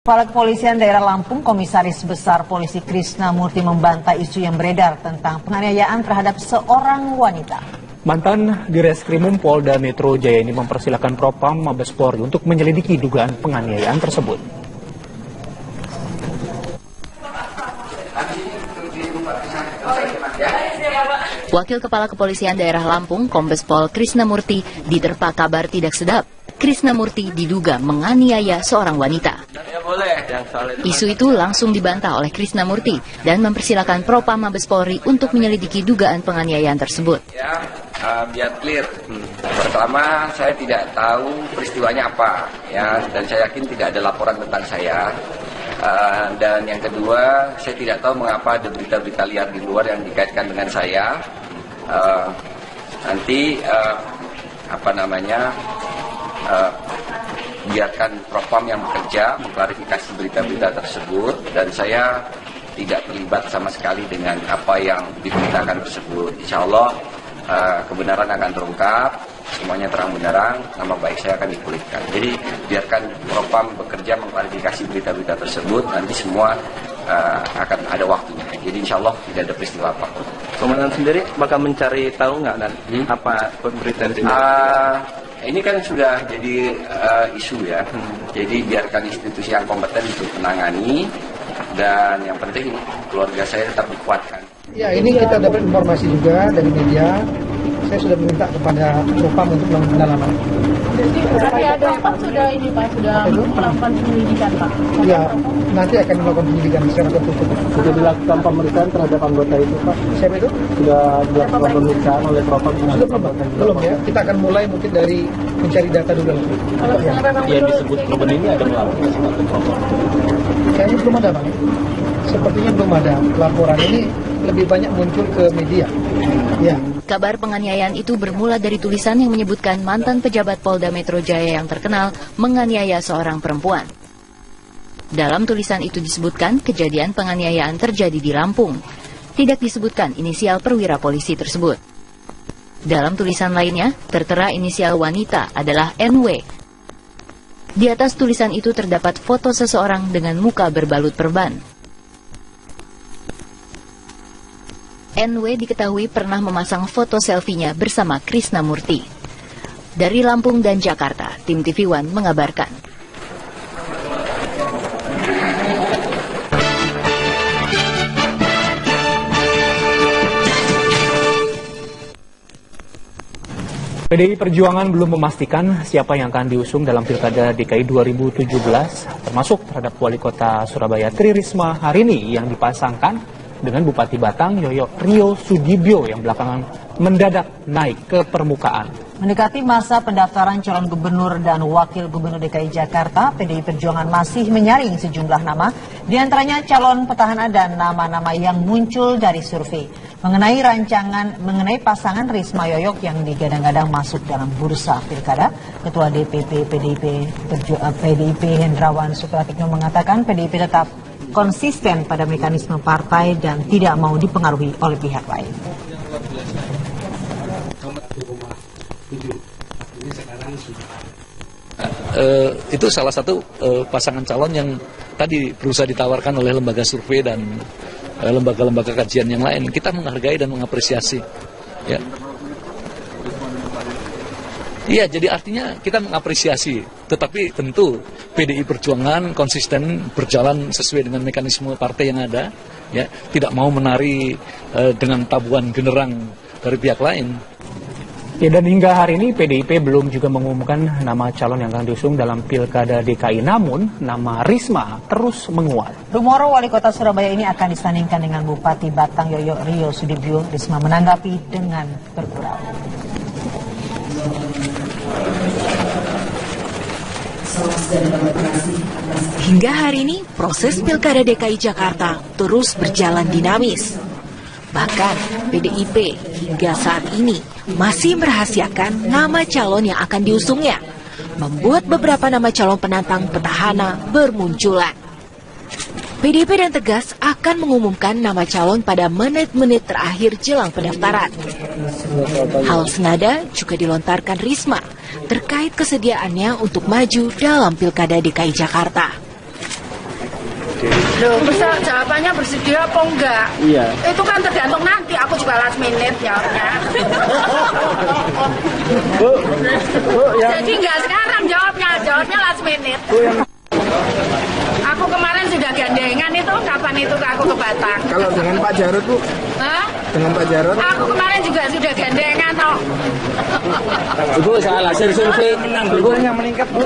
Kepala Kepolisian Daerah Lampung, Komisaris Besar Polisi Krisna Murty membantah isu yang beredar tentang penganiayaan terhadap seorang wanita. Mantan Direskrimum Polda Metro Jaya ini mempersilahkan Propam Mabes Polri untuk menyelidiki dugaan penganiayaan tersebut. Wakil Kepala Kepolisian Daerah Lampung, Kombes Pol Krisna Murty, diterpa kabar tidak sedap. Krisna Murty diduga menganiaya seorang wanita. Isu itu langsung dibantah oleh Krisna Murty dan mempersilahkan Propam Mabes Polri untuk menyelidiki dugaan penganiayaan tersebut. Biar clear. Pertama, saya tidak tahu peristiwanya apa, ya, dan saya yakin tidak ada laporan tentang saya. Dan yang kedua, saya tidak tahu mengapa ada berita-berita liar di luar yang dikaitkan dengan saya. Biarkan Propam yang bekerja mengklarifikasi berita-berita tersebut, dan saya tidak terlibat sama sekali dengan apa yang diberitakan tersebut. Insya Allah kebenaran akan terungkap, semuanya terang benderang, nama baik saya akan dipulihkan. Jadi biarkan Propam bekerja mengklarifikasi berita-berita tersebut, nanti semua akan ada waktunya. Jadi insya Allah tidak ada peristiwa apapun. Komandan sendiri bakal mencari tahu nggak dan apa berita itu? Ini kan sudah jadi isu ya. Jadi biarkan institusi yang kompeten untuk menangani, dan yang penting keluarga saya tetap dikuatkan. Ya, ini kita dapat informasi juga dari media. Saya sudah meminta kepada Propam untuk melakukan pendalaman. Jadi ada Pak sudah melakukan penyelidikan Pak? Ya, nanti akan melakukan penyelidikan secara tertutup. Sudah dilakukan pemeriksaan terhadap anggota itu Pak? Siapa itu? Sudah dilakukan pemeriksaan oleh Propam? Belum ya. Kita akan mulai mungkin dari mencari data dulu. Yang disebut korban ini ada melakukan sesuatu Propam? Kayaknya belum ada Pak. Sepertinya belum ada. Laporan ini lebih banyak muncul ke media. Ya. Kabar penganiayaan itu bermula dari tulisan yang menyebutkan mantan pejabat Polda Metro Jaya yang terkenal menganiaya seorang perempuan. Dalam tulisan itu disebutkan kejadian penganiayaan terjadi di Lampung. Tidak disebutkan inisial perwira polisi tersebut. Dalam tulisan lainnya, tertera inisial wanita adalah NW. Di atas tulisan itu terdapat foto seseorang dengan muka berbalut perban. NW diketahui pernah memasang foto selfie-nya bersama Krisna Murty. Dari Lampung dan Jakarta, tim TV One mengabarkan. PDI Perjuangan belum memastikan siapa yang akan diusung dalam Pilkada DKI 2017, termasuk terhadap Wali Kota Surabaya Tri Risma hari ini yang dipasangkan dengan Bupati Batang Rio Sudibyo yang belakangan mendadak naik ke permukaan. Mendekati masa pendaftaran calon gubernur dan wakil gubernur DKI Jakarta, PDI Perjuangan masih menyaring sejumlah nama, diantaranya calon petahana dan nama-nama yang muncul dari survei. Mengenai pasangan Risma Yoyok yang digadang-gadang masuk dalam bursa pilkada, Ketua DPP PDIP Hendrawan Supratikno mengatakan PDIP tetap konsisten pada mekanisme partai dan tidak mau dipengaruhi oleh pihak lain. Itu salah satu pasangan calon yang tadi berusaha ditawarkan oleh lembaga survei dan lembaga-lembaga kajian yang lain. Kita menghargai dan mengapresiasi. Ya. Iya, jadi artinya kita mengapresiasi, tetapi tentu PDI Perjuangan konsisten berjalan sesuai dengan mekanisme partai yang ada, ya, tidak mau menari dengan tabuhan genderang dari pihak lain. Ya, dan hingga hari ini PDIP belum juga mengumumkan nama calon yang akan diusung dalam Pilkada DKI, namun nama Risma terus menguat. Rumor Wali Kota Surabaya ini akan disandingkan dengan Bupati Batang Rio Sudibyo. Risma menanggapi dengan bergurau. Hingga hari ini, proses Pilkada DKI Jakarta terus berjalan dinamis. Bahkan, PDIP hingga saat ini masih merahasiakan nama calon yang akan diusungnya, membuat beberapa nama calon penantang petahana bermunculan. PDIP dan tegas akan mengumumkan nama calon pada menit-menit terakhir jelang pendaftaran. Hal senada juga dilontarkan Risma terkait kesediaannya untuk maju dalam Pilkada DKI Jakarta. Loh, bisa jawabannya bersedia apa enggak? Iya. Itu kan tergantung nanti, aku juga last minute jawabnya. Jadi enggak sekarang jawabnya last minute. Aku kemarin sudah gandengan itu, kapan itu aku ke Batang. Kalau dengan Pak Jarod, Bu? Hah? Dengan Pak Jarod? Aku kemarin juga sudah gandengan, toh. Ibu soal hasil survei Ibu yang meningkat, Bu?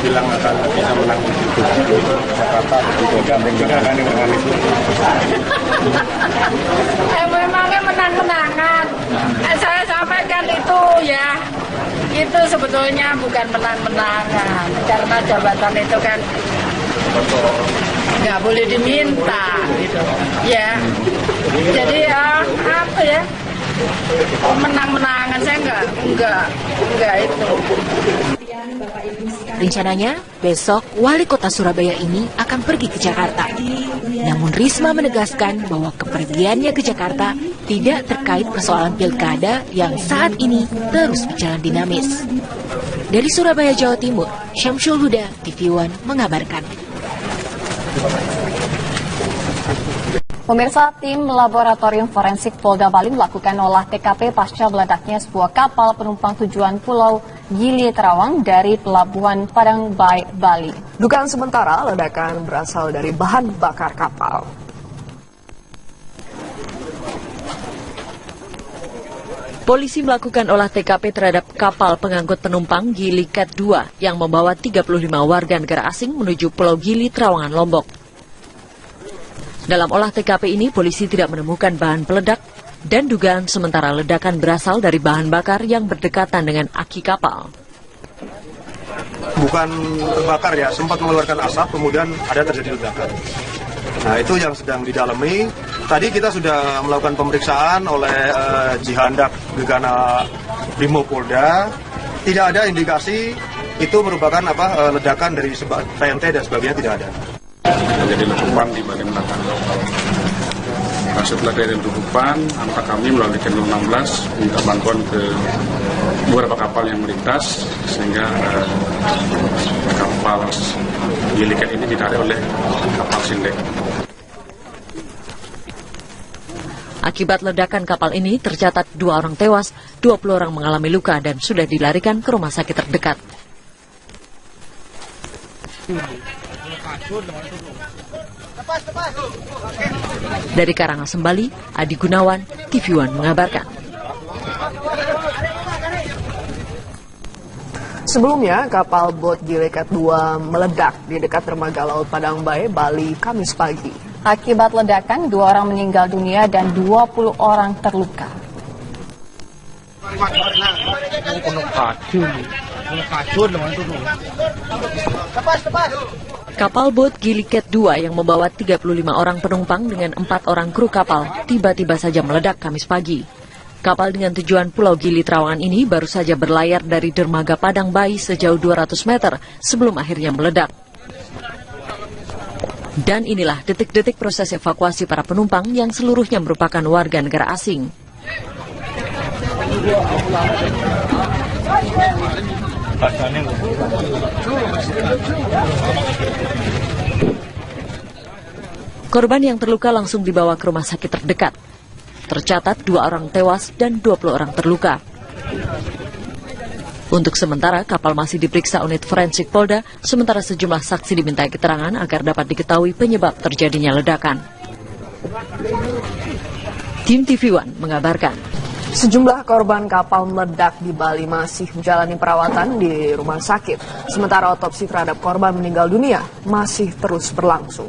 Bilang akan bisa menang di Jakarta, juga gandeng dengan itu. Memangnya menang-menangan. Saya sampaikan itu ya. Itu sebetulnya bukan menang-menangan. Karena jabatan itu kan nggak boleh diminta gitu. Ya. Jadi apa ya? Menang-menangan saya enggak itu. Rencananya, besok Wali Kota Surabaya ini akan pergi ke Jakarta. Namun Risma menegaskan bahwa kepergiannya ke Jakarta tidak terkait persoalan pilkada yang saat ini terus berjalan dinamis. Dari Surabaya, Jawa Timur, Syamsul Huda, TV One mengabarkan. Pemirsa, tim Laboratorium Forensik Polda Bali melakukan olah TKP pasca meledaknya sebuah kapal penumpang tujuan Pulau Gili Trawangan dari Pelabuhan Padang Bayi, Bali. Dugaan sementara ledakan berasal dari bahan bakar kapal. Polisi melakukan olah TKP terhadap kapal pengangkut penumpang Gili Cat 2 yang membawa 35 warga negara asing menuju Pulau Gili Trawangan, Lombok. Dalam olah TKP ini, polisi tidak menemukan bahan peledak dan dugaan sementara ledakan berasal dari bahan bakar yang berdekatan dengan aki kapal. Bukan terbakar ya, sempat mengeluarkan asap, kemudian ada terjadi ledakan. Nah, itu yang sedang didalami. Tadi kita sudah melakukan pemeriksaan oleh Jihandak Gegana Brimopolda. Tidak ada indikasi itu merupakan ledakan dari TNT dan sebagainya, tidak ada. Terjadi letupan di bagian belakang. Nah, setelah dari letupan, maka kami melalui Kenlu 16 minta bantuan ke beberapa kapal yang melintas sehingga kapal Gili Cat ini ditarik oleh kapal Sindek. Akibat ledakan kapal ini tercatat 2 orang tewas, 20 orang mengalami luka dan sudah dilarikan ke rumah sakit terdekat. Dari Karangasem, Bali, Adi Gunawan, TV One mengabarkan. Sebelumnya, kapal bot Gili Cat 2 meledak di dekat dermaga Laut Padang Bayi, Bali, Kamis pagi. Akibat ledakan, 2 orang meninggal dunia dan 20 orang terluka. Kapal bot Gili Cat 2 yang membawa 35 orang penumpang dengan 4 orang kru kapal tiba-tiba saja meledak Kamis pagi. Kapal dengan tujuan Pulau Gili Trawangan ini baru saja berlayar dari dermaga Padang Bayi sejauh 200 meter sebelum akhirnya meledak. Dan inilah detik-detik proses evakuasi para penumpang yang seluruhnya merupakan warga negara asing. Korban yang terluka langsung dibawa ke rumah sakit terdekat. Tercatat 2 orang tewas dan 20 orang terluka. Untuk sementara, kapal masih diperiksa unit forensik Polda, sementara sejumlah saksi dimintai keterangan agar dapat diketahui penyebab terjadinya ledakan. Tim TV One mengabarkan. Sejumlah korban kapal meledak di Bali masih menjalani perawatan di rumah sakit. Sementara otopsi terhadap korban meninggal dunia masih terus berlangsung.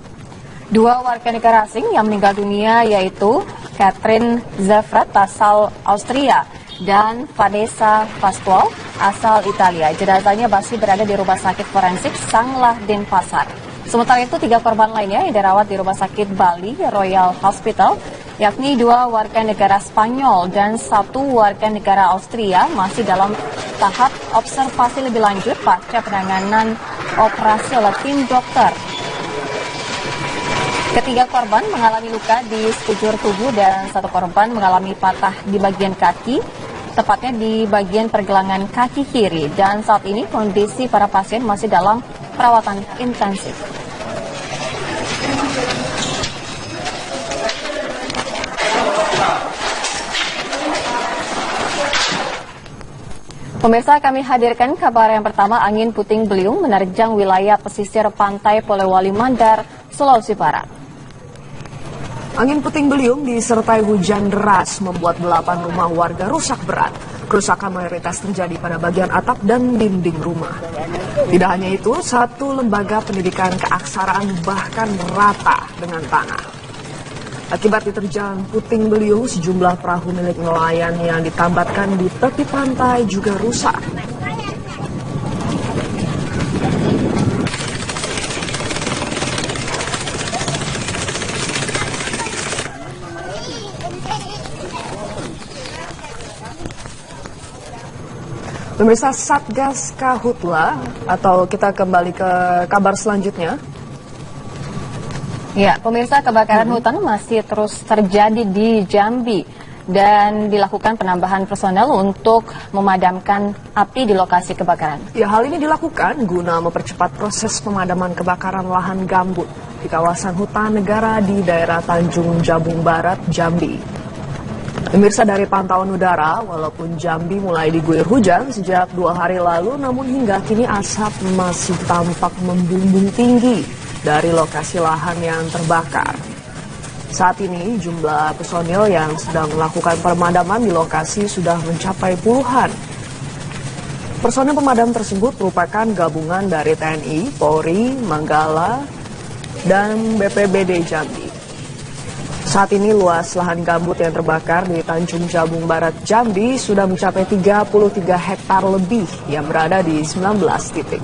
2 warga negara asing yang meninggal dunia yaitu Catherine Zefrat asal Austria dan Vanessa Pasquale asal Italia. Jenazahnya masih berada di rumah sakit forensik Sanglah Denpasar. Sementara itu 3 korban lainnya yang dirawat di rumah sakit Bali Royal Hospital, yakni 2 warga negara Spanyol dan 1 warga negara Austria masih dalam tahap observasi lebih lanjut pasca penanganan operasi oleh tim dokter. Ketiga korban mengalami luka di sekujur tubuh dan 1 korban mengalami patah di bagian kaki, tepatnya di bagian pergelangan kaki kiri. Dan saat ini kondisi para pasien masih dalam perawatan intensif. Pemirsa, kami hadirkan kabar yang pertama. Angin puting beliung menerjang wilayah pesisir pantai Polewali Mandar, Sulawesi Barat. Angin puting beliung disertai hujan deras membuat 8 rumah warga rusak berat. Kerusakan mayoritas terjadi pada bagian atap dan dinding rumah. Tidak hanya itu, satu lembaga pendidikan keaksaraan bahkan rata dengan tanah. Akibat diterjang puting beliung, sejumlah perahu milik nelayan yang ditambatkan di tepi pantai juga rusak. Pemirsa, Satgas Kahutla, atau kita kembali ke kabar selanjutnya. Ya, pemirsa, kebakaran hutan masih terus terjadi di Jambi dan dilakukan penambahan personel untuk memadamkan api di lokasi kebakaran. Ya, hal ini dilakukan guna mempercepat proses pemadaman kebakaran lahan gambut di kawasan hutan negara di daerah Tanjung Jabung Barat, Jambi. Pemirsa, dari pantauan udara, walaupun Jambi mulai diguyur hujan sejak 2 hari lalu, namun hingga kini asap masih tampak membumbung tinggi dari lokasi lahan yang terbakar. Saat ini jumlah personil yang sedang melakukan pemadaman di lokasi sudah mencapai puluhan. Personil pemadam tersebut merupakan gabungan dari TNI, Polri, Manggala, dan BPBD Jambi. Saat ini luas lahan gambut yang terbakar di Tanjung Jabung Barat, Jambi sudah mencapai 33 hektar lebih yang berada di 19 titik.